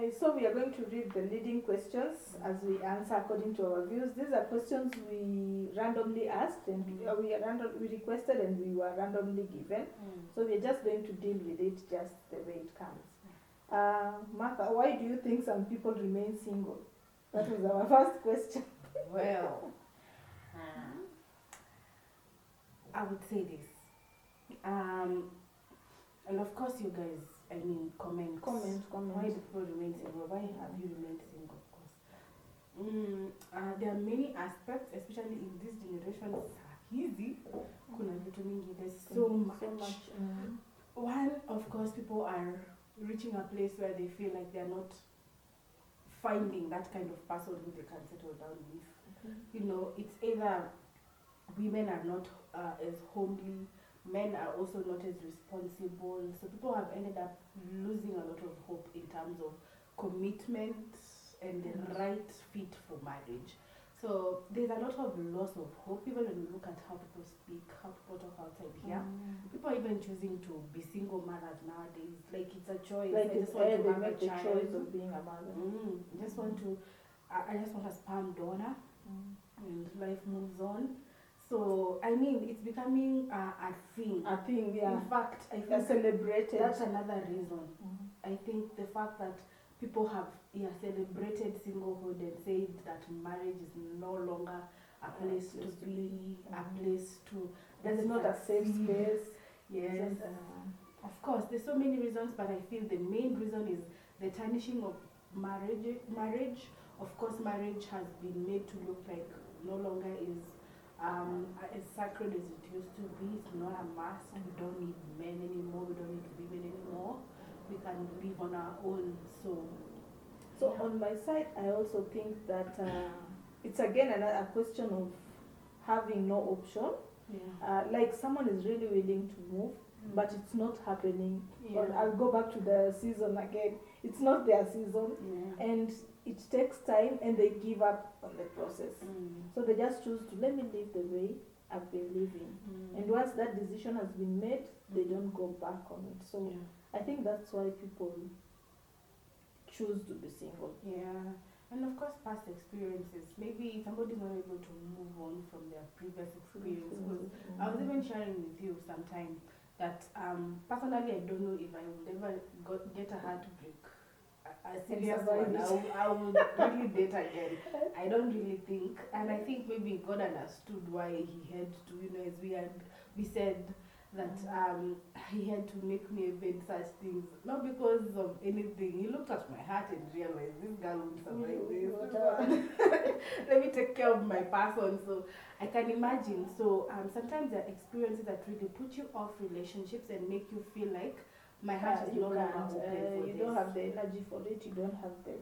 Okay, so we are going to read the leading questions as we answer according to our views. These are questions we randomly asked and we requested and we were randomly given. So we are just going to deal with it just the way it comes. Martha, why do you think some people remain single? That was our first question. Well, I would say this. And of course, you guys, I mean, comment. Why do people remain single? Why have you remained single? Of course. There are many aspects, especially in this generation. Easy. There's so much. One, of course, people are reaching a place where they feel like they're not finding that kind of person who they can settle down with. You know, it's either women are not as homely, men are also not as responsible, so people have ended up losing a lot of hope in terms of commitment and the right fit for marriage. So there's a lot of loss of hope, even when you look at how people speak, how people talk outside here. People are even choosing to be single mothers nowadays. Like it's a choice. Like I just want to have make a the child. choice of being a mother. I just want a sperm donor, and life moves on. So I mean, it's becoming a thing. A thing, yeah. In fact, I think celebrated. That's another reason. I think the fact that people have celebrated singlehood and said that marriage is no longer a place to be, a place to. It's not a safe space. Yes. Of course, there's so many reasons, but I feel the main reason is the tarnishing of marriage. Of course, marriage has been made to look like no longer is as sacred as it used to be. It's not a must. We don't need men anymore. We don't need women anymore. We can live on our own. So on my side, I also think that it's again a question of having no option. Like someone is really willing to move, but it's not happening. Or I'll go back to the season again. It's not their season, and it takes time, and they give up on the process. So they just choose to let me live the way I've been living. And once that decision has been made, they don't go back on it. So I think that's why people choose to be single. And of course, past experiences. Maybe somebody's not able to move on from their previous experience. I was even sharing with you sometime that personally, I don't know if I will ever get a heartbreak. A serious one. I will really date again. I don't really think, and I think maybe God understood why He had to, as we said that He had to make me evade such things, not because of anything. He looked at my heart and realized this girl won't survive this. Let me take care of my person. So I can imagine. So sometimes there are experiences that really put you off relationships and make you feel like my heart is no longer open for you this. don't have the energy for it. You don't have the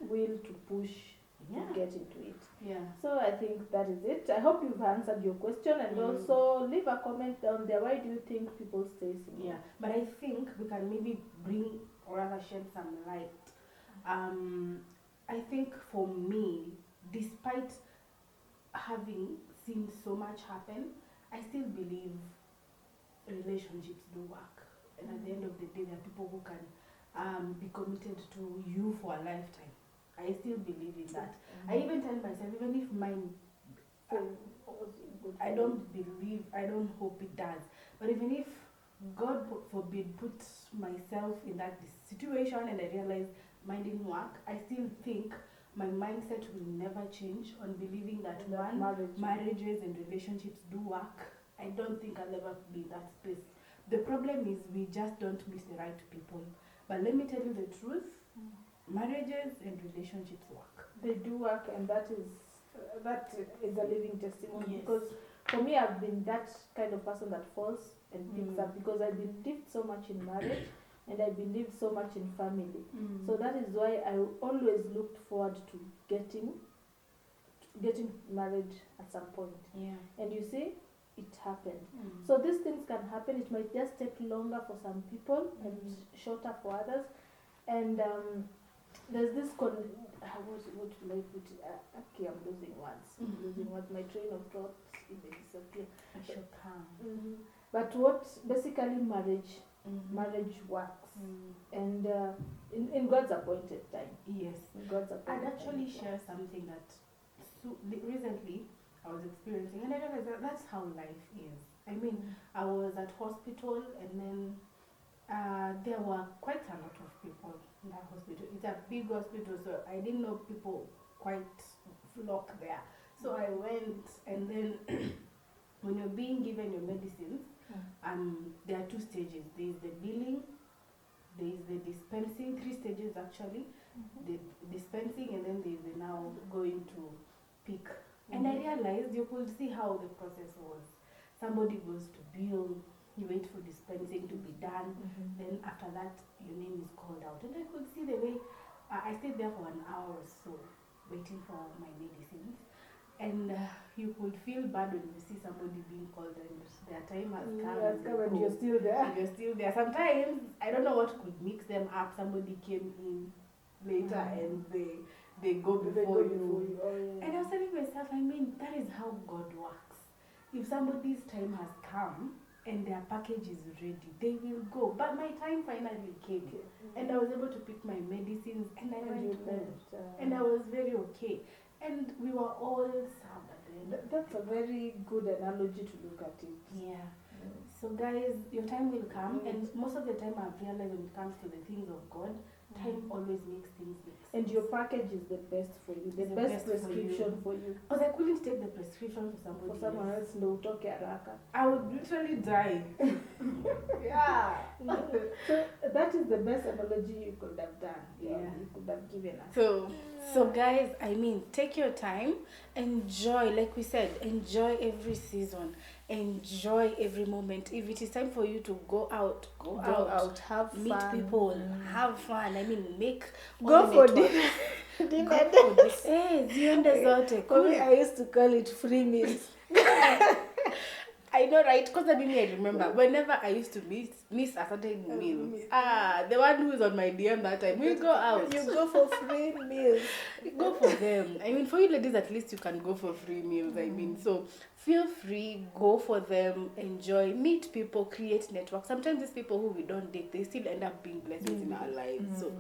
will to push to get into it. So I think that is it. I hope you've answered your question, and also leave a comment down there. Why do you think people stay single? But I think we can maybe bring or rather shed some light. I think for me, despite having seen so much happen, I still believe relationships do work. And at the end of the day, there are people who can be committed to you for a lifetime. I still believe in that. I even tell myself, even if mine, I don't hope it does. But even if, God forbid, put myself in that situation and I realize mine didn't work, I still think my mindset will never change on believing that marriages and relationships do work. I don't think I'll ever be in that space. The problem is we just don't meet the right people. But let me tell you the truth, marriages and relationships work. They do work, and that is a living testimony. Because for me, I've been that kind of person that falls and picks up, because I believed so much in marriage and I believed so much in family. So that is why I always looked forward to getting married at some point. And you see, it happened. So these things can happen. It might just take longer for some people and shorter for others. And there's this what will I put it? Okay, I'm losing words. My train of thought even disappear. I shall come. But what basically marriage marriage works, and in God's appointed time. Yes. In God's appointed I'd actually time. share something that recently I was experiencing, and I realized that that's how life is. I mean, I was at hospital, and then there were quite a lot of people in that hospital. It's a big hospital, so I didn't know people quite flock there. So I went, and then when you're being given your medicines, there are 2 stages. There is the billing, there is the dispensing, 3 stages actually. The dispensing, and then there is the now going to pick. And I realized you could see how the process was. Somebody goes to bill, you wait for dispensing to be done, then after that your name is called out. And I could see the way I stayed there for an hour or so waiting for my medicines. And you could feel bad when you see somebody being called and their time has come, and you're still there. and you're still there. Sometimes, I don't know what could mix them up. Somebody came in later and they go before you. Oh, yeah. And I was telling myself, I mean, that is how God works. If somebody's time has come and their package is ready, they will go. But my time finally came, and I was able to pick my medicines, and I went home, and I was very okay. And we were all served at the end. That's a very good analogy to look at it. Yeah. So guys, your time will come, and most of the time I've realized when it comes to the things of God, time always makes things make sense. And your package is the best for you, the best prescription for you. Because I couldn't take the prescription for somebody For someone else, no utoke haraka. I would literally die. Yeah. So that is the best analogy you could have done. Yeah. You could have given us. So guys, I mean, take your time, enjoy, like we said, enjoy every season, enjoy every moment. If it is time for you to go out, go out, have meet fun. people, have fun. I mean, Go for dinner. Ziende zote. For me, I used to call it free meals. I know, right? Because I remember whenever I used to miss a certain meal. The one who is on my DM that time, we go out. You go for free meals. Go for them. I mean, for you ladies, at least you can go for free meals. I mean, so feel free, go for them, enjoy, meet people, create networks. Sometimes these people who we don't date, they still end up being blessings in our lives. So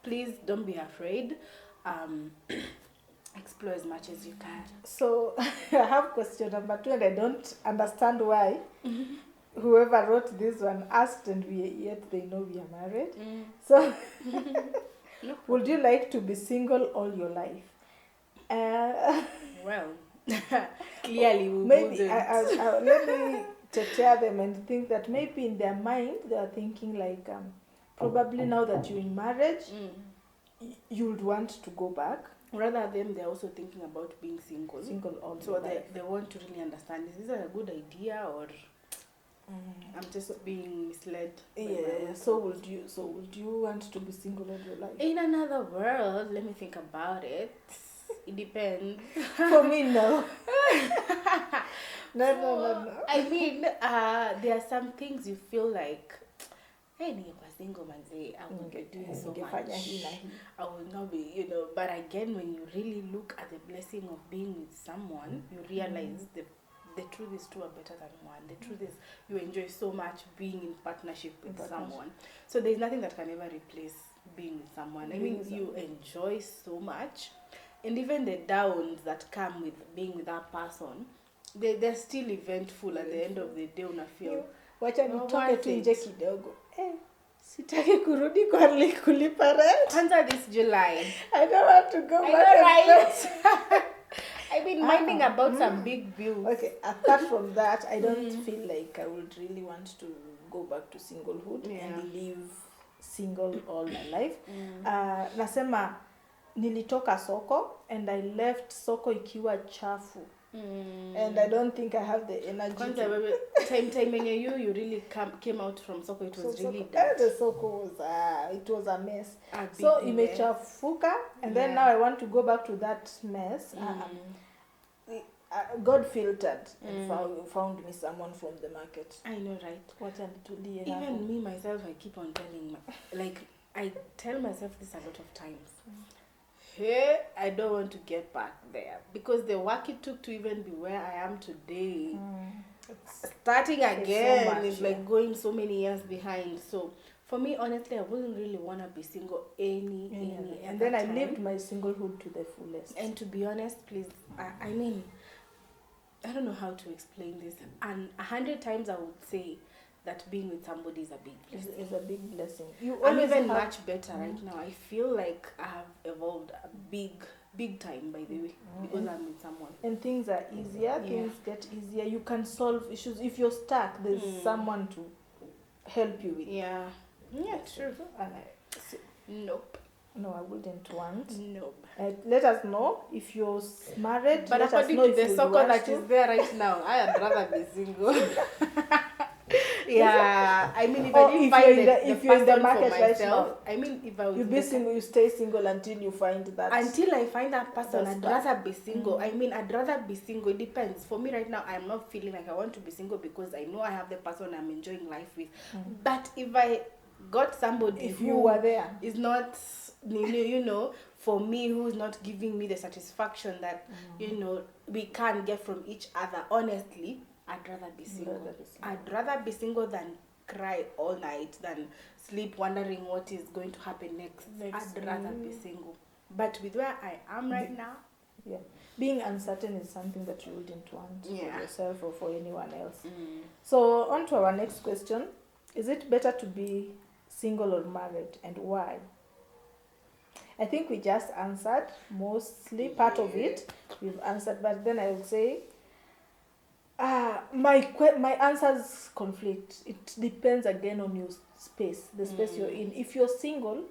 please don't be afraid. Explore as much as you can. So I have question number 2, and I don't understand why whoever wrote this one asked, and yet they know we are married. So would you like to be single all your life? Well, clearly we maybe let me tear them and think that maybe in their mind they are thinking like probably now that you're in marriage you would want to go back. Rather than they're also thinking about being single all so they want to really understand, is this a good idea, or I'm just being misled? Yeah. So would you want to be single all your life? In another world, let me think about it. It depends. For me, no. No. I mean, there are some things you feel like, hey, ningekuwa single manze, I would be doing so much. I will not be, but again, when you really look at the blessing of being with someone, you realize the truth is 2 are better than 1. The truth is you enjoy so much being in partnership with someone. So there's nothing that can ever replace being with someone. I mean, you enjoy so much, and even the downs that come with being with that person, they're still eventful at the end of the day. Unafeel wacha nitoke tu nje kidogo. Sitaki kurudi kwa kulipa rent. Kwanza this July. I don't want to go back. Right? I've been minding about some big bills. Okay, apart from that, I don't feel like I would really want to go back to singlehood and live single all my life. Nasema nilitoka soko and I left soko ikiwa chafu. And I don't think I have the energy. Time when you really came out from soko, it was really dark. The soko was a mess. So imechafuka, and then now I want to go back to that mess. God filtered and found me someone from the market. I know, right? Even me myself, I keep on telling I tell myself this a lot of times. Hey, I don't want to get back there because the work it took to even be where I am today. starting again so is like going so many years behind. So for me, honestly, I wouldn't really want to be single any and then I time. lived my singlehood to the fullest. And to be honest, please, I mean, I don't know how to explain this. And 100 times I would say that being with somebody is a big blessing. Is a big blessing. I'm even much better right now. I feel like I have evolved a big time, by the way, because I'm with someone. And things are easier. Things get easier. You can solve issues. If you're stuck, there's someone to help you with. Yeah, true. Nope. No, I wouldn't want. Nope. Let us know if you're married. But let according us know to if the circle that is there right now, I'd rather be single. Yeah, I mean, if I didn't find if you're in the market for myself, right now, I mean, if I was you be single, you stay single until you find that. Until I find that person, I'd rather be single. I mean, I'd rather be single. It depends. For me right now, I'm not feeling like I want to be single because I know I have the person I'm enjoying life with. But if I got somebody you were there, is not, you know, for me, who's not giving me the satisfaction that we can get from each other, honestly, I'd rather be single. I'd rather be single than cry all night, than sleep wondering what is going to happen next. I'd rather be single. But with where I am right now, being uncertain is something that you wouldn't want for yourself or for anyone else. So on to our next question. Is it better to be single or married, and why? I think we just answered mostly part of it. We've answered, but then I would say my answers conflict. It depends again on your space, the space you're in. If you're single,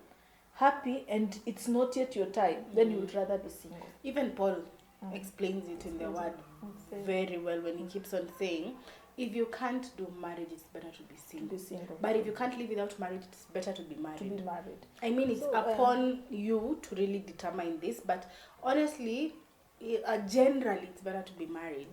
happy, and it's not yet your time, then you would rather be single. Even Paul explains it in the word very well when he keeps on saying, if you can't do marriage, it's better to be single. But if you can't live without marriage, it's better to be married. I mean, it's upon you to really determine this, but honestly, generally, it's better to be married.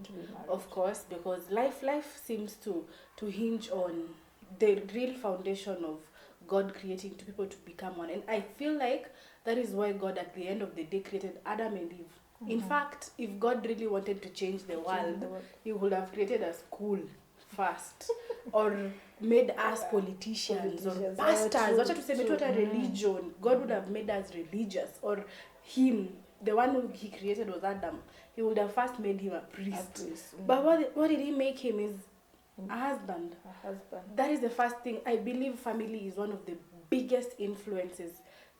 Of course, because life seems to hinge on the real foundation of God creating two people to become one. And I feel like that is why God, at the end of the day, created Adam and Eve. In fact, if God really wanted to change the world, he would have created a school first or made us politicians or pastors. What to say, not a religion. God would have made us religious, or him, the one who he created was Adam. He would have first made him a priest. But what did he make him is a husband. That is the first thing. I believe family is one of the biggest influences.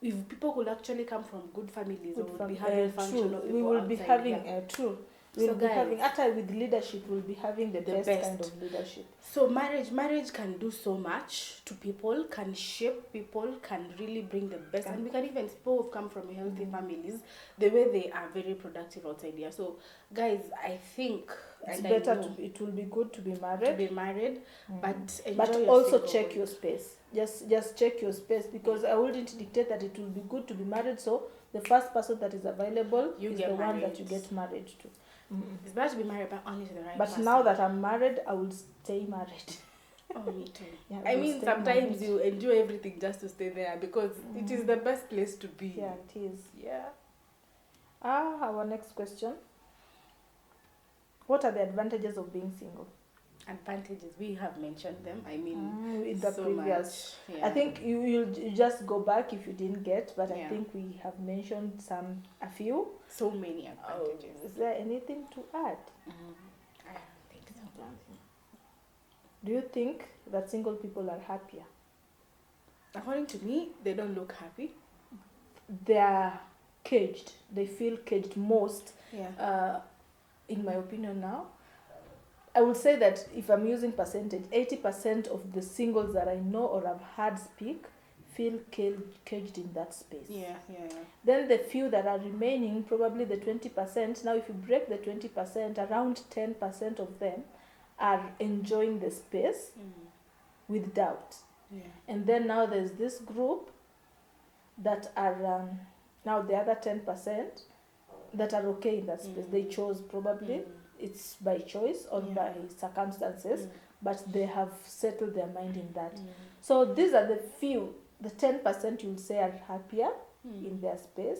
If people could actually come from good families, we will be having functional people. We will be having true. We'll be having, after with leadership, we'll be having the best kind of leadership. So marriage can do so much to people, can shape people, can really bring the best. And we can even, people who've come from healthy families, the way they are very productive outside here. So guys, I think it's better it will be good to be married. But also check your space. Just check your space, because I wouldn't dictate that it will be good to be married. So the first person that is available is the one that you get married to. It's better to be married, but only to the right person. But now that I'm married, I will stay married. Oh, me too. I mean, sometimes you enjoy everything just to stay there, because it is the best place to be. Yeah, it is. Yeah. Our next question. What are the advantages of being single? Advantages, we have mentioned them. I mean, in the previous. I think you'll just go back if you didn't get, but I think we have mentioned a few. So many advantages. Is there anything to add? I don't think so. Do you think that single people are happier? According to me, they don't look happy. They are caged. They feel caged most. In my opinion now. I would say that if I'm using percentage, 80% of the singles that I know or have heard speak feel caged in that space. Then the few that are remaining, probably the 20%. Now, if you break the 20%, around 10% of them are enjoying the space with doubt. And then now there's this group that are now the other 10% that are okay in that space. They chose probably. It's by choice or by circumstances, but they have settled their mind in that. So these are the few, the 10% you'll say are happier in their space.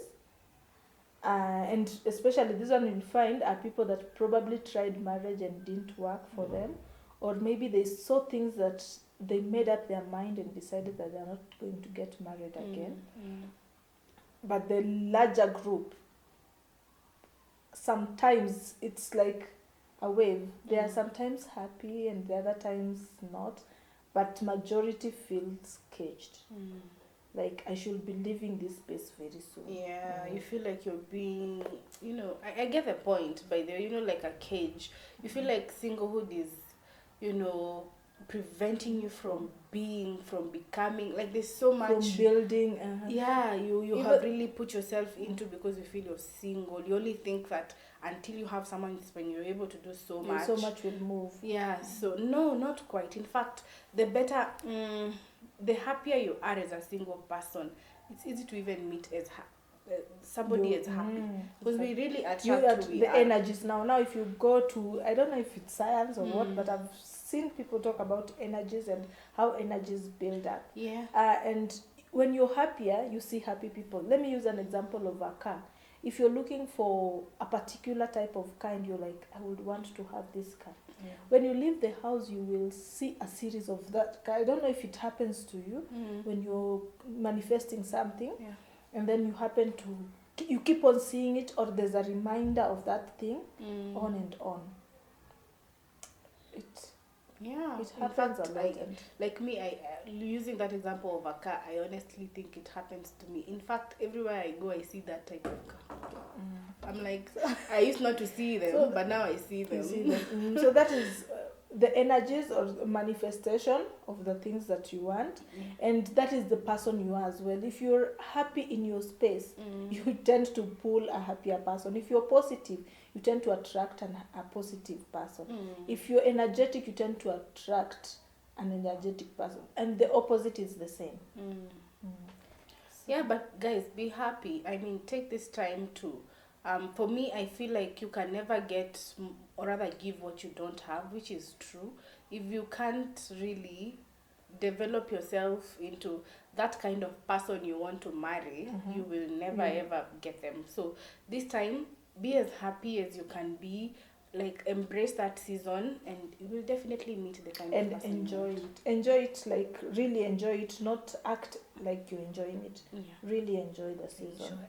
And especially this one you'll find are people that probably tried marriage and didn't work for them, or maybe they saw things that they made up their mind and decided that they're not going to get married again. But the larger group, sometimes it's like a wave. They are sometimes happy and the other times not, but majority feels caged. Like, I should be leaving this space very soon. Yeah, you feel like you're being, I get the point, by the way, like a cage. You feel like singlehood is, preventing you from becoming, like there's so much. From building. Yeah, you have really put yourself into, because you feel you're single. You only think that until you have someone, when you're able to do so much. So much will move. Yeah, so no, not quite. In fact, the better... the happier you are as a single person, it's easy to even meet as somebody as happy, because we really attract the energies. Now if you go to, I don't know if it's science or what, but I've seen people talk about energies and how energies build up. And when you're happier, you see happy people. Let me use an example of a car. If you're looking for a particular type of car and you're like, I would want to have this car. When you leave the house, you will see a series of that car. I don't know if it happens to you when you're manifesting something, and then you keep on seeing it, or there's a reminder of that thing, on and on. It happens a lot. Like me, using that example of a car, I honestly think it happens to me. In fact, everywhere I go, I see that type of car. I'm like, I used not to see them, but now I see them. So that is the energies or manifestation of the things that you want, and that is the person you are as well. If you're happy in your space, you tend to pull a happier person. If you're positive, you tend to attract a positive person. If you're energetic, you tend to attract an energetic person, and the opposite is the same. Yeah, but guys, be happy. I mean, take this time to for me, I feel like you can never get, or rather give what you don't have, which is true. If you can't really develop yourself into that kind of person you want to marry, you will never ever get them. So this time, be as happy as you can be. Like, embrace that season, and you will definitely meet the kind of person enjoy it. Enjoy it, like really enjoy it. Not act like you're enjoying it. Really enjoy the season.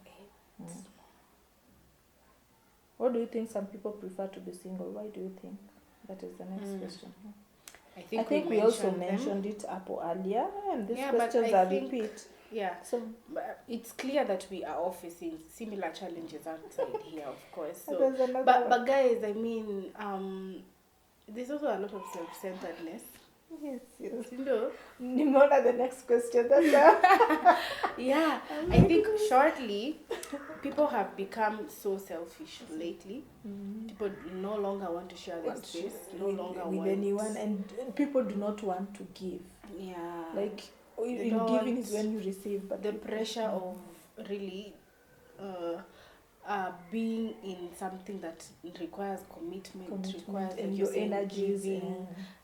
What do you think some people prefer to be single? Why do you think? That is the next question. I think we also mentioned it up earlier, and these questions are repeat. Yeah, so it's clear that we are all facing similar challenges outside here, of course. So, but guys, I mean, there's also a lot of self-centeredness. Yes. Nimona, the next question. Yeah, I think shortly, people have become so selfish lately. People no longer want to share their space, no longer with anyone, and people do not want to give. Yeah, like giving is when you receive, but the pressure of really being in something that requires commitment requires and your energies,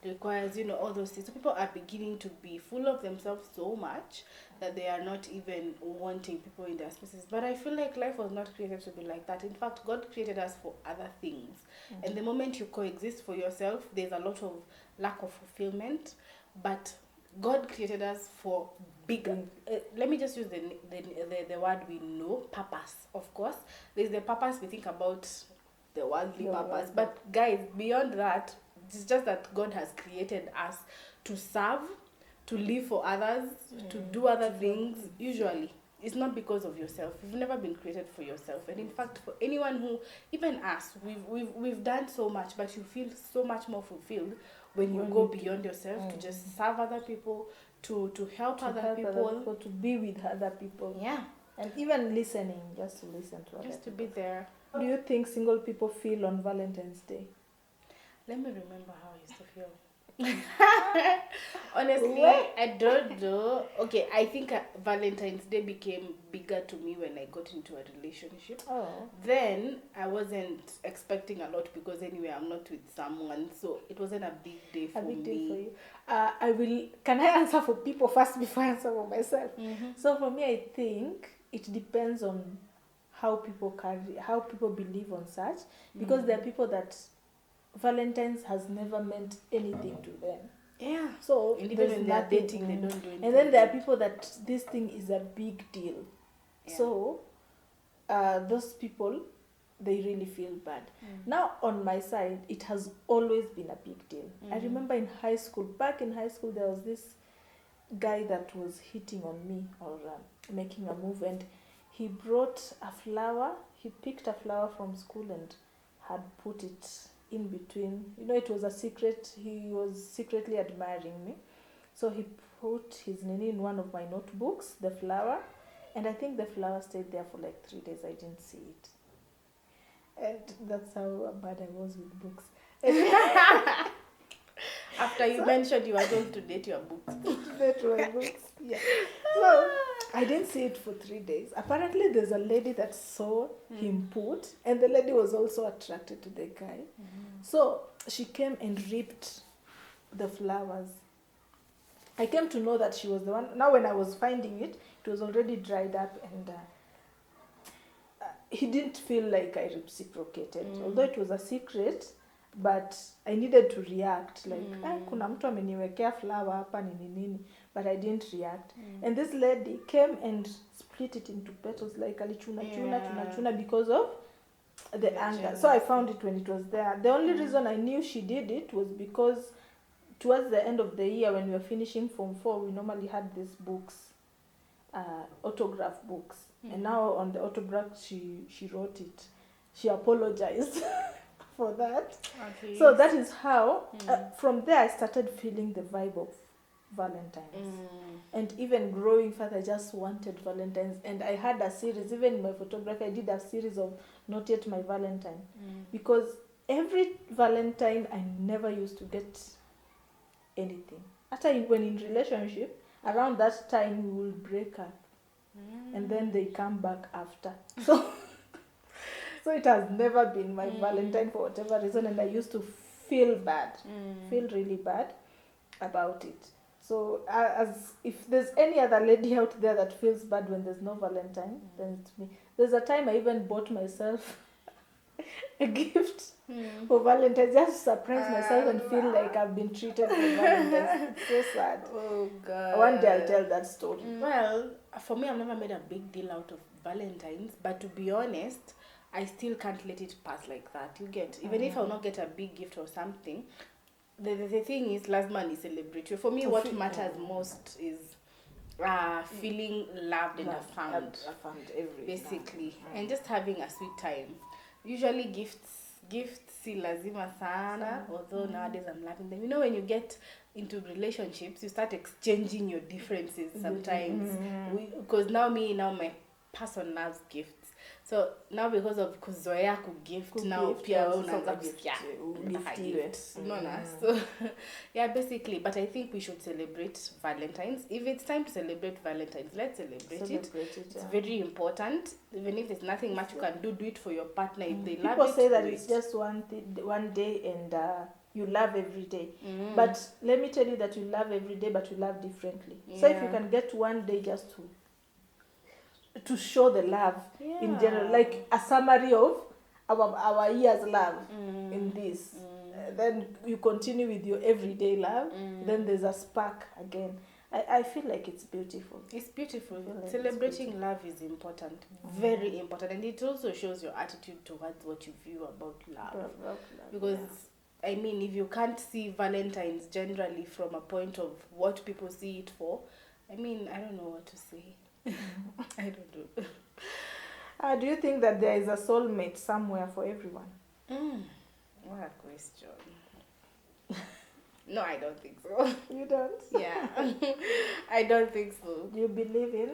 requires all those things. So people are beginning to be full of themselves so much that they are not even wanting people in their spaces. But I feel like life was not created to be like that. In fact, God created us for other things, and the moment you coexist for yourself, there's a lot of lack of fulfillment. But God created us for bigger. Let me just use the word we know, purpose. Of course, there's the purpose we think about, the worldly purpose. But guys, beyond that, it's just that God has created us to serve, to live for others, to do other things. Usually, it's not because of yourself. You've never been created for yourself. And in fact, for anyone who, even us, we've done so much, but you feel so much more fulfilled when you go beyond yourself to just serve other people, to help other people, to be with other people. Yeah. And even listening, just to listen to others. Just to be there. How do you think single people feel on Valentine's Day? Let me remember how I used to feel. Honestly, I don't know. Okay, I think Valentine's Day became bigger to me when I got into a relationship. Then I wasn't expecting a lot, because anyway, I'm not with someone, so it wasn't a big day for me. Can I answer for people first before I answer for myself? So for me, I think it depends on how people believe on such, because there are people that Valentine's has never meant anything to them. Yeah. So And even there's when they're nothing. dating, they don't do anything. And then there are people that this thing is a big deal. Yeah. So those people, they really feel bad. Now on my side, it has always been a big deal. I remember back in high school, there was this guy that was hitting on me or making a move, and he brought a flower. He picked a flower from school and had put it in between. It was a secret. He was secretly admiring me. So he put his name in one of my notebooks, the flower, and I think the flower stayed there for like 3 days. I didn't see it. And that's how bad I was with books. After you mentioned you were going to date your books. Date my books, yeah. So I didn't see it for 3 days. Apparently there's a lady that saw him put, and the lady was also attracted to the guy. So she came and ripped the flowers. I came to know that she was the one. Now when I was finding it, it was already dried up, and he didn't feel like I reciprocated. Although it was a secret, but I needed to react. Like, kuna mtu ameniwekea flower hapa nini. But I didn't react. And this lady came and split it into petals, like alichuna because of the anger. So I found it when it was there. The only reason I knew she did it was because towards the end of the year, when we were finishing Form 4, we normally had these books, autograph books. And now on the autograph, she wrote it. She apologized for that. So that is how, from there, I started feeling the vibe of Valentine's. And even growing further, I just wanted Valentine's. And I had a series, even in my photography, I did a series of Not Yet My Valentine. Because every Valentine, I never used to get anything. After when in relationship, around that time we will break up. And then they come back after. So it has never been my Valentine for whatever reason, and I used to feel bad, feel really bad about it. So as if there's any other lady out there that feels bad when there's no Valentine, then it's me. There's a time I even bought myself a gift for Valentine's, just to surprise myself and feel like I've been treated for Valentine's. It's so sad. Oh God. One day I'll tell that story. Well, for me, I've never made a big deal out of Valentine's, but to be honest, I still can't let it pass like that. You get, even if I'll not get a big gift or something, the thing is, last man is celebratory. For me, what matters most is feeling loved and affirmed, basically, and just having a sweet time. Usually gifts si lazima sana, although nowadays I'm loving them. When you get into relationships, you start exchanging your differences sometimes. Because now my person loves gifts. So now because of kuzoea kugift, now pia unaanza kusikia gifts. So yeah, basically, but I think we should celebrate Valentine's. If it's time to celebrate Valentine's, let's celebrate it. It's very important. Even if there's nothing much you can do it for your partner if they love it. People say that it's just one day and you love every day. But let me tell you that you love every day, but you love differently. So if you can get one day just to show the love in general, like a summary of our year's love in this, then you continue with your everyday love, then there's a spark again. I feel like it's beautiful. It's beautiful. Celebrating love is important, very important, and it also shows your attitude towards what you view about love. Because I mean, if you can't see Valentine's generally from a point of what people see it for, I mean, I don't know what to say. I don't know. Do you think that there is a soulmate somewhere for everyone? What a question. No, I don't think so. You don't? Yeah. I don't think so. Do you believe in?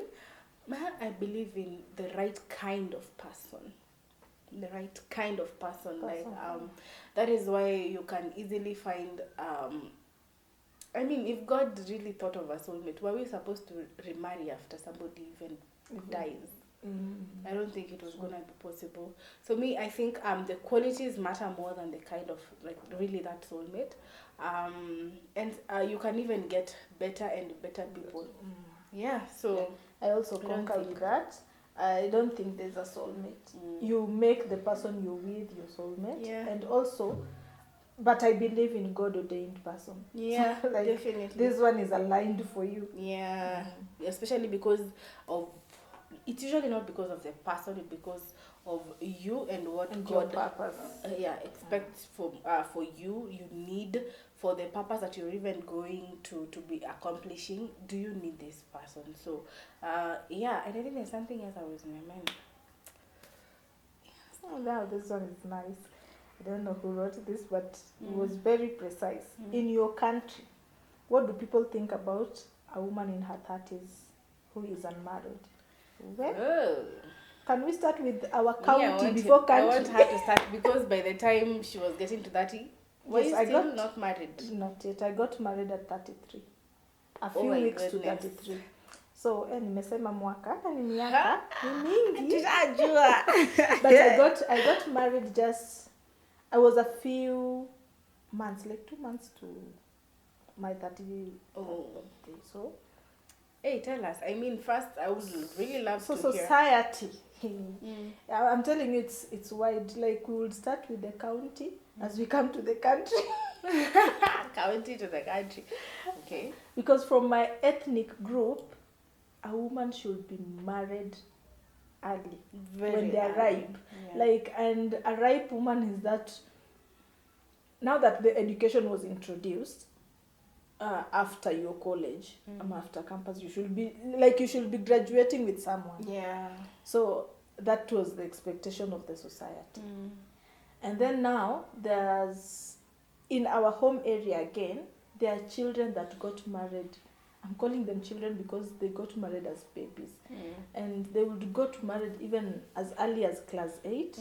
I believe in the right kind of person. The right kind of person. Like that is why you can easily find I mean, if God really thought of a soulmate, were we supposed to remarry after somebody even dies? I don't think it was gonna be possible. So me, I think the qualities matter more than the kind of, like, really that soulmate. And you can even get better and better people. Yeah. So I also concur with that. I don't think there's a soulmate. You make the person you're with your soulmate, and also But I believe in God ordained person. Yeah, Like, definitely. This one is aligned for you. Yeah, especially because of, it's usually not because of the person, it's because of you and what And your God purpose. expects for you need for the purpose that you're even going to be accomplishing. Do you need this person? So and I think there's something else I was in my mind. Oh, now this one is nice. I don't know who wrote this, but it was very precise. In your country, what do people think about a woman in her 30s who is unmarried? Well, can we start with our county before country? I want her to start because by the time she was getting to 30, were you still not married? Not yet. I got married at 33. A few weeks to 33. So, nimesema mwaka, hata ni miaka, ni mingi. But I got married I was a few months, like 2 months to my 30th birthday. So, hey, tell us. I mean, first, I would really love to society. I'm telling you, it's wide. Like, we will start with the county as we come to the country. County to the country. Okay. Because from my ethnic group, a woman should be married early when they are ripe. Yeah. And a ripe woman is that, now that the education was introduced, after your college, after campus, you should be graduating with someone. Yeah. So that was the expectation of the society. And then now there's, in our home area again, there are children that got married. I'm calling them children because they got married as babies. And they would got married even as early as class 8.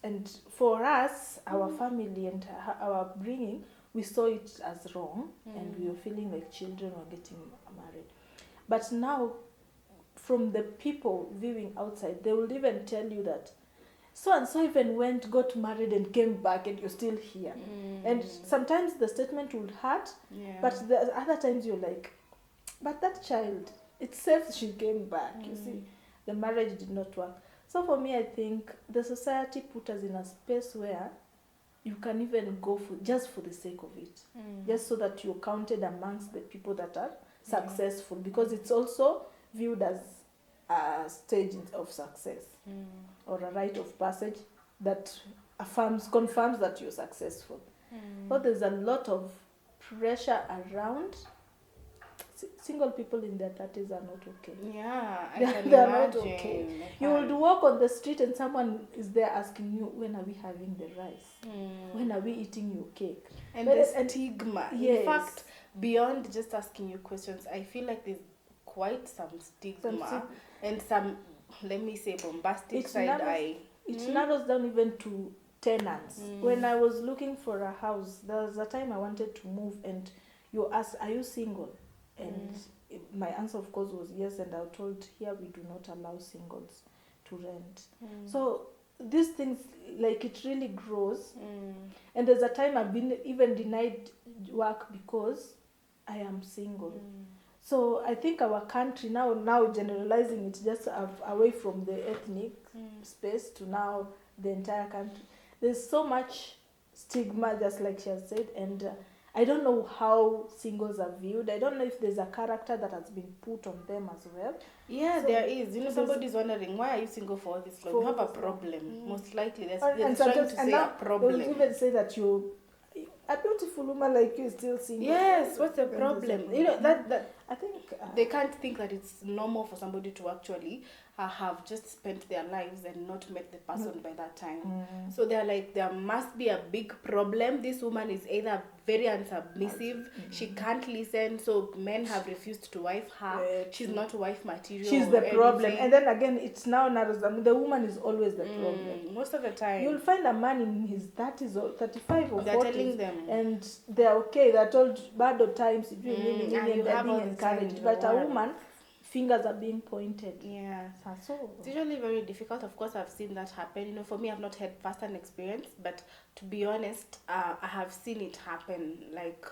And for us, our family and our upbringing, we saw it as wrong, and we were feeling like children were getting married. But now, from the people viewing outside, they will even tell you that so-and-so even got married and came back, and you're still here. And sometimes the statement would hurt, but the other times you're like, but that child, it's safe she came back. You see, the marriage did not work. So for me, I think the society put us in a space where you can even go just for the sake of it, just so that you're counted amongst the people that are successful, because it's also viewed as a stage of success, or a rite of passage that confirms that you're successful. So there's a lot of pressure around. Single people in their 30s are not okay. Yeah, they're not okay. You would walk on the street and someone is there asking you, when are we having the rice? When are we eating your cake? And the stigma. Yes. In fact, beyond just asking you questions, I feel like there's quite some stigma and some, let me say, bombastic side eye. It narrows down even to tenants. When I was looking for a house, there was a time I wanted to move, and you asked, are you single? And my answer, of course, was yes. And I was told, here we do not allow singles to rent. So these things, like, it really grows. And there's a time I've been even denied work because I am single. So I think our country now generalizing it just away from the ethnic space to now the entire country. There's so much stigma, just like she has said, and I don't know how singles are viewed. I don't know if there's a character that has been put on them as well. Yeah, so there is. You know, somebody's wondering, why are you single for this long? You have a problem. Most likely, they're trying to say a problem. They'll even say that a beautiful woman like you is still single. Yes, what's the problem? You know, that I think they can't think that it's normal for somebody to actually have just spent their lives and not met the person by that time. So they're like, there must be a big problem. This woman is either very unsubmissive, she can't listen, so men have refused to wife her. She's not wife material. She's the problem. And then again, it's now narrows. I mean, the woman is always the problem. Most of the time. You'll find a man in his 30s or 35 or 40s. They're telling them. And they're okay. They're told bad times, and they're being encouraged. But a woman, fingers are being pointed. Yeah. So it's usually very difficult. Of course, I've seen that happen. You know, for me, I've not had first-hand experience, but to be honest, I have seen it happen. Like,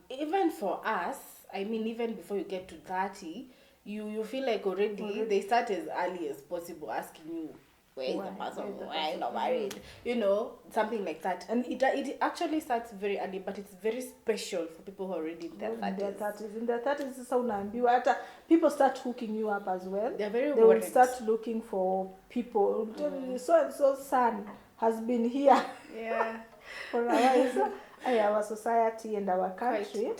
even for us, I mean, even before you get to 30, you feel like already they start as early as possible asking you, where is the person? Why are you not married? You know, something like that. And it actually starts very early, but it's very special for people who are already in their 30s. In their 30s, sasa unaambiwa hata people start hooking you up as well. They will start looking for people. So son has been here for a while. So, our society and our country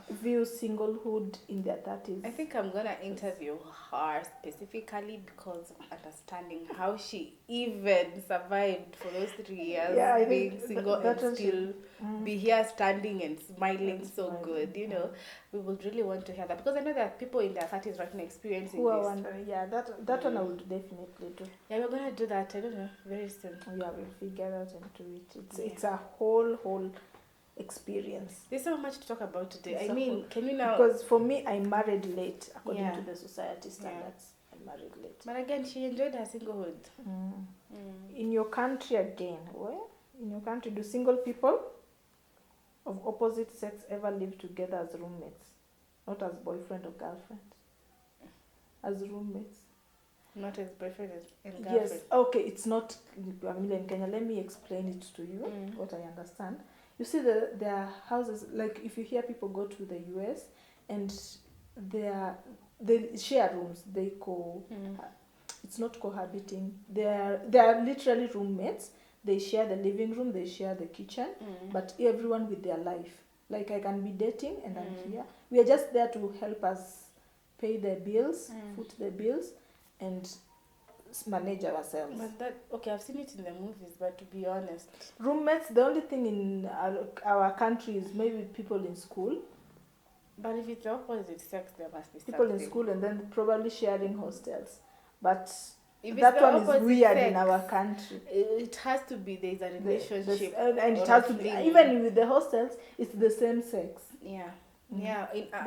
view singlehood in their 30s. I think I'm gonna interview her specifically because of understanding how she even survived for those 3 years being single and still be here standing and smiling so good. You know, we would really want to hear that because I know that people in their 30s right now experiencing who this. Are wondering, that one I would definitely do. Yeah, we're gonna do that. I don't know, very soon. Yeah, we'll figure out and do it. It's a whole experience. There's so much to talk about today. I mean, can we now? Because for me, I married late according to the society standards. I married late. But again, she enjoyed her singlehood. In your country again, where in your country do single people of opposite sex ever live together as roommates, not as boyfriend or girlfriend? As roommates. Not as boyfriend and girlfriend. Yes. Okay, it's not in Kenya. Let me explain it to you what I understand. You see, their houses, like if you hear people go to the US and they share rooms, it's not cohabiting. They are literally roommates. They share the living room, they share the kitchen, but everyone with their life. Like I can be dating and I'm here. We are just there to help us pay the bills, foot the bills, and manage ourselves. But I've seen it in the movies, but to be honest, roommates, the only thing in our country is maybe people in school. But if it's the opposite sex, there must be people in school and then probably sharing hostels. But if that one is weird sex, in our country. It has to be there's a relationship, and it has to be even with the hostels. It's the same sex.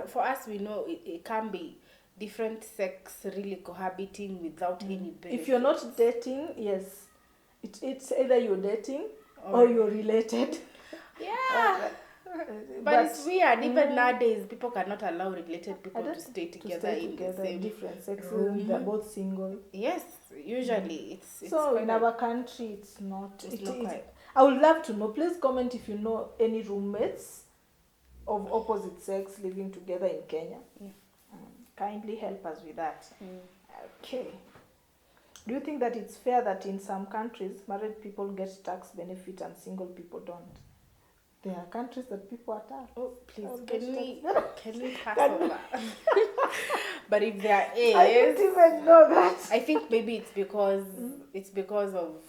For us, we know it can be different sex really cohabiting without any benefit. If you're not dating, yes, it's either you're dating or you're related. But it's weird. Even nowadays, people cannot allow related people to stay together in the same different sexes. They're both single. Yes, usually it's so in our country, it's not. I would love to know. Please comment if you know any roommates of opposite sex living together in Kenya. Kindly help us with that. Okay. Do you think that it's fair that in some countries married people get tax benefit and single people don't? There are countries that people are taxed. Oh, please, can we pass over? But if there is, I didn't even know that. I think maybe it's because of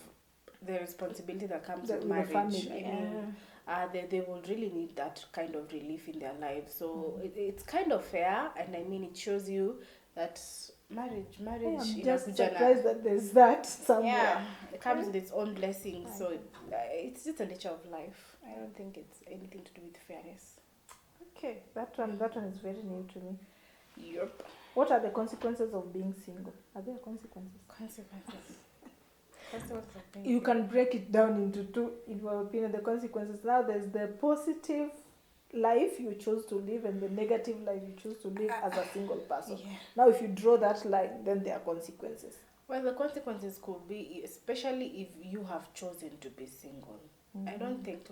the responsibility that comes with marriage. Family. I mean, they will really need that kind of relief in their lives. So it's kind of fair, and I mean it shows you that marriage. I'm just surprised that there's that somewhere. Yeah, it comes with its own blessings. So it's just the nature of life. I don't think it's anything to do with fairness. Okay, that one is very new to me. Yep. What are the consequences of being single? Are there consequences? You can break it down into two, in my opinion, the consequences. Now there's the positive life you choose to live and the negative life you choose to live as a single person. Now if you draw that line, then there are consequences. Well, the consequences could be, especially if you have chosen to be single. I don't think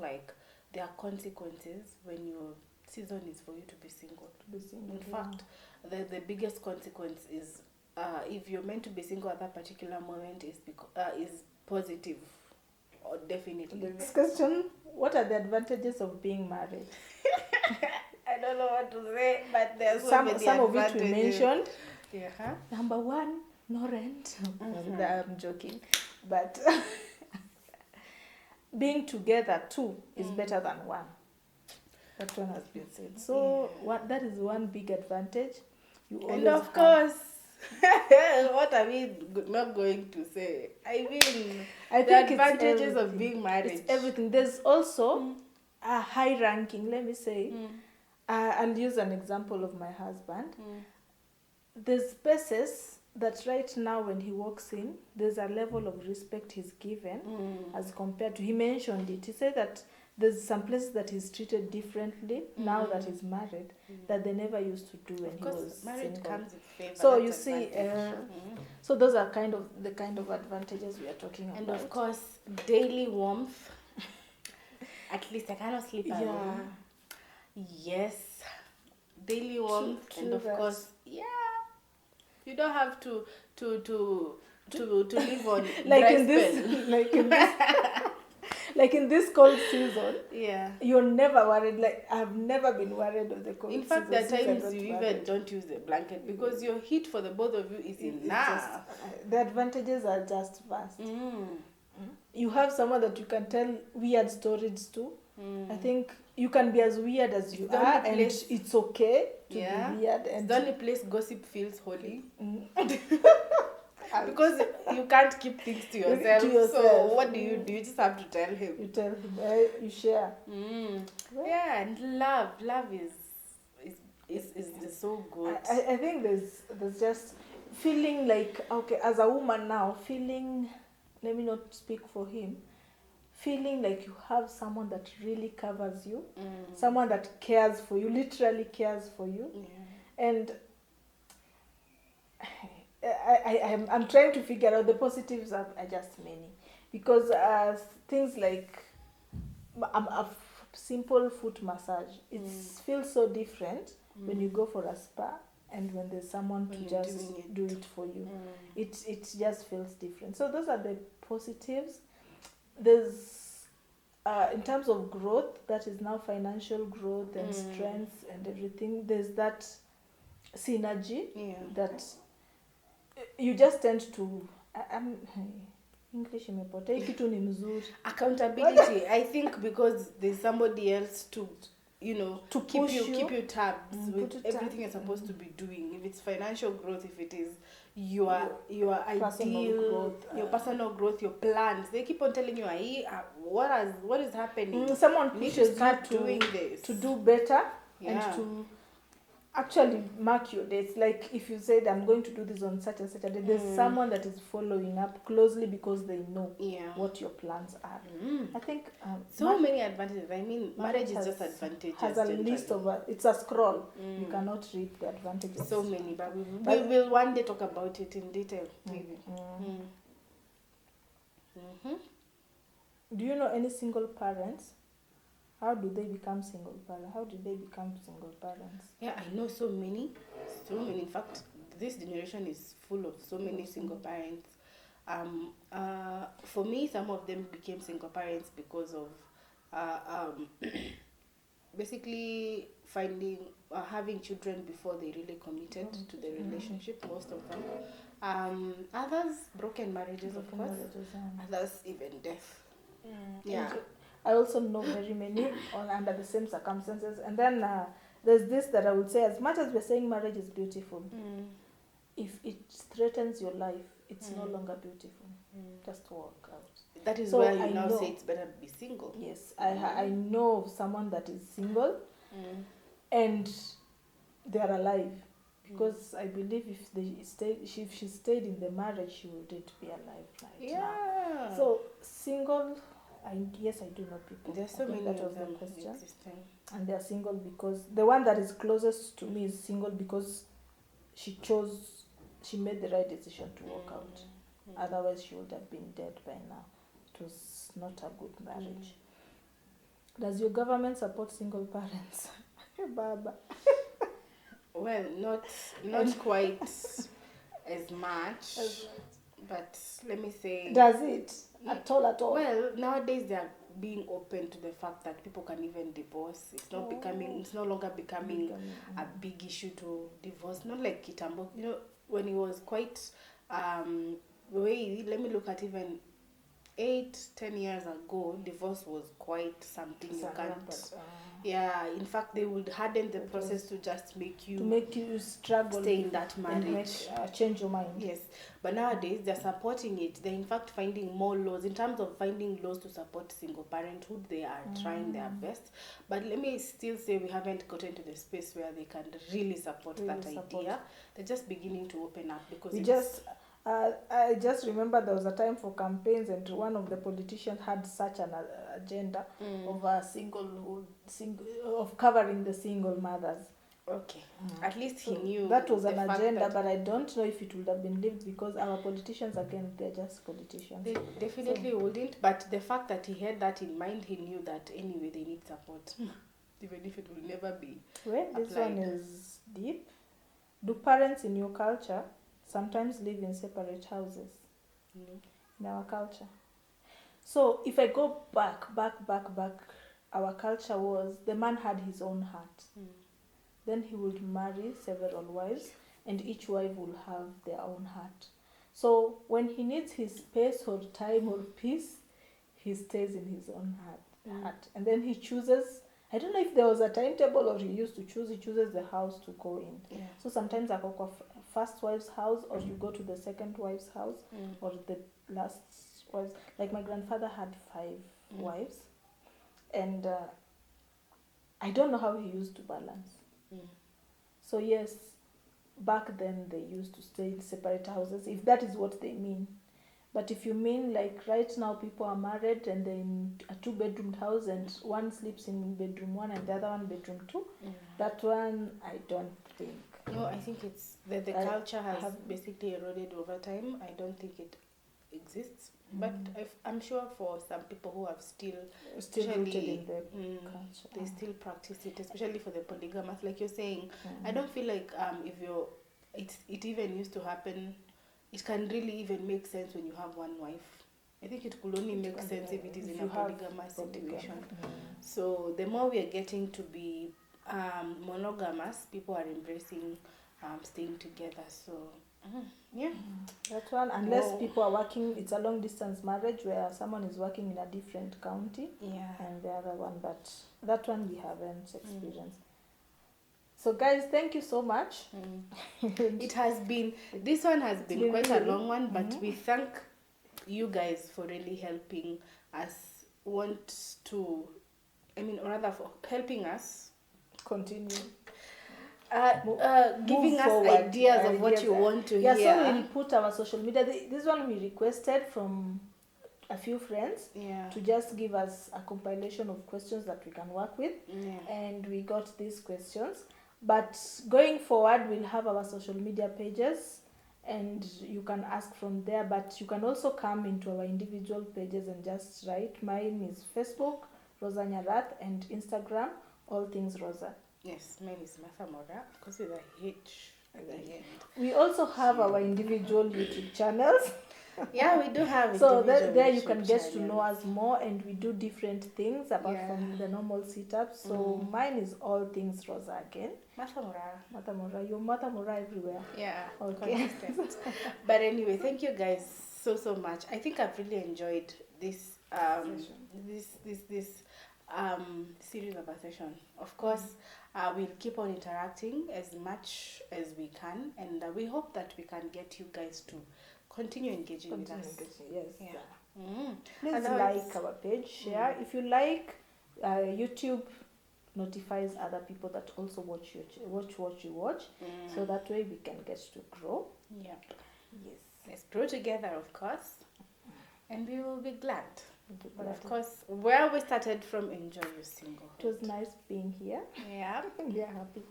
there are consequences when your season is for you to be single. In fact, the biggest consequence is if you're meant to be single at that particular moment is positive, or definitely. The next question: what are the advantages of being married? I don't know what to say, but there's some of it we mentioned. Number 1, no rent. I'm joking, but being together 2 is better than 1. That one has been said. So that is one big advantage. And of course, what are we not going to say? I mean, the advantages of being married. It's everything. There's also a high ranking, let me say. I'll use an example of my husband. There's spaces that right now when he walks in, there's a level of respect he's given as compared to, he mentioned it. He said that there's some places that he's treated differently now that he's married that they never used to do when Of he course, was marriage single. comes with favor. So that's you see, advantage. so those are the kind of advantages we are talking And about. of course, daily warmth. At least I cannot sleep alone. Yeah. Yes, daily warmth, True and of that. course, you don't have to live on like dry in this, spell. like in this cold season. Yeah. You're never worried. Like I've never been worried of the cold In season. fact, there are since I times got you married. even don't use the blanket because your heat for the both of you is It's enough. just, the advantages are just vast. You have someone that you can tell weird stories to. I think you can be as weird as you the are, only and place- it's okay to Yeah. be weird. It's And the only place gossip feels holy and because you can't keep things to yourself. To yourself. So what do? You just have to tell him. you tell him, you share. Yeah, and love is so good. I think there's just feeling like, okay, as a woman now, feeling, let me not speak for him, feeling like you have someone that really covers you, someone that cares for you, literally cares for you. And I'm trying to figure out the positives are just many, because things like a simple foot massage, it feels so different when you go for a spa and when there's someone to just do it for you. It just feels different. So those are the positives. There's in terms of growth, that is now financial growth and strength and everything, there's that synergy that you just tend to English imepotea, hii kitu ni mzuri. Accountability. I think because there's somebody else to to keep you tabs with everything you're tab. supposed to be doing. If it's financial growth, if it is your Personal ideal growth, your personal growth, your plans, they keep on telling you, what is happening? Someone You need pushes to start you doing this to do better and Yeah. to actually mark your dates. Like if you said, I'm going to do this on such and such a day, there's someone that is following up closely because they know what your plans are. I think so many advantages. I mean, marriage is just advantages. Has a list of it's a scroll. You cannot read the advantages. So many, but we will one day talk about it in detail, maybe. Do you know any single parents? How do they become single parents? How did they become single parents? Yeah, I know so many. In fact, this generation is full of so many single parents. For me, some of them became single parents because of basically having children before they really committed to the relationship. Most of them. Others broken marriages, of course. Others even death. Yeah. And I also know very many under the same circumstances. And then there's this that I would say, as much as we're saying marriage is beautiful, if it threatens your life, it's no longer beautiful. Just walk out. That is So why you I now know- say it's better to be single. Yes, I know of someone that is single and they are alive. Because I believe if she stayed in the marriage, she wouldn't be alive right now. So single, yes, I do know people. There's so many that was of the them question. existing. And they're single because the one that is closest to me is single because she made the right decision to walk out. Otherwise, she would have been dead by now. It was not a good marriage. Does your government support single parents? Baba. Well, not quite as much, but let me say. Does it? At all? Well, nowadays they are being open to the fact that people can even divorce. It's no longer becoming a big issue to divorce. Not like Kitambo. When it was quite let me look at even 8-10 years ago, divorce was quite something you can't. Yeah, in fact, they would harden the process to just make you struggle, stay in that marriage, change your mind. Yes, but nowadays they're supporting it. They're in fact finding more laws. In terms of finding laws to support single parenthood, they are trying their best. But let me still say we haven't gotten to the space where they can really support that idea. They're just beginning to open up because I just remember there was a time for campaigns, and one of the politicians had such an agenda of a of covering the single mothers. Okay. At least he knew that was an the fact agenda, that but I don't know if it would have been lived, because our politicians, again, they're just politicians. they definitely wouldn't. But the fact that he had that in mind, he knew that anyway they need support, even if it will never be Well, this applied. one is deep. Do parents in your culture sometimes live in separate houses? In our culture. So if I go back, our culture was the man had his own hut. Then he would marry several wives, and each wife will have their own hut. So when he needs his space or time or peace, he stays in his own hut. And then he chooses, I don't know if there was a timetable or he used to choose, he chooses the house to go in. Yeah. So sometimes I go to first wife's house, or you go to the second wife's house, or the last wife's. Like my grandfather had 5 wives, and I don't know how he used to balance. So yes, back then they used to stay in separate houses, if that is what they mean. But if you mean like right now people are married and they're in a 2-bedroom house and one sleeps in bedroom 1 and the other one bedroom 2, that one I don't think. No, I think it's the culture has basically eroded over time. I don't think it exists. But I'm sure for some people who have still rooted in their culture, they still practice it, especially for the polygamous. Like you're saying, I don't feel like if you're, it even used to happen. It can really even make sense when you have one wife. I think it could only make sense if it is in a polygamous situation. So the more we are getting to be monogamous, people are embracing staying together. So that one, unless people are working, it's a long distance marriage where someone is working in a different county, and the other one, but that one we haven't experienced. So guys, thank you so much. This one has been quite a long one, but we thank you guys for really helping us for helping us continue. Giving us forward, ideas of what you want to hear. So we'll put our social media. This one we requested from a few friends to just give us a compilation of questions that we can work with, and we got these questions. But going forward, we'll have our social media pages, and you can ask from there. But you can also come into our individual pages and just write. Mine is Facebook, Rosa Nyarath, and Instagram, All Things Rosa. Yes, mine is Martha Mora, because with a H at the end. We also have our individual YouTube channels. Yeah, we do have. So there you can get to know us more, and we do different things apart from the normal sit-ups. So mine is All Things Rosa again. Martha Mora. You're Martha Mora everywhere. Yeah. Okay. But anyway, thank you guys so much. I think I've really enjoyed this this series of a session. Of course, we'll keep on interacting as much as we can, and we hope that we can get you guys to continue engaging with us. Yes. Yeah. Please like our page, share. If you like, YouTube notifies other people that also watch what you watch, so that way we can get to grow. Yeah. Yes. Let's grow together, of course, and we will be glad. But of course, where we started from, enjoy your singlehood. It was nice being here. Yeah. You're happy.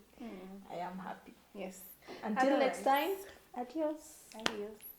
I am happy. Yes. Until next time, adios. Adios.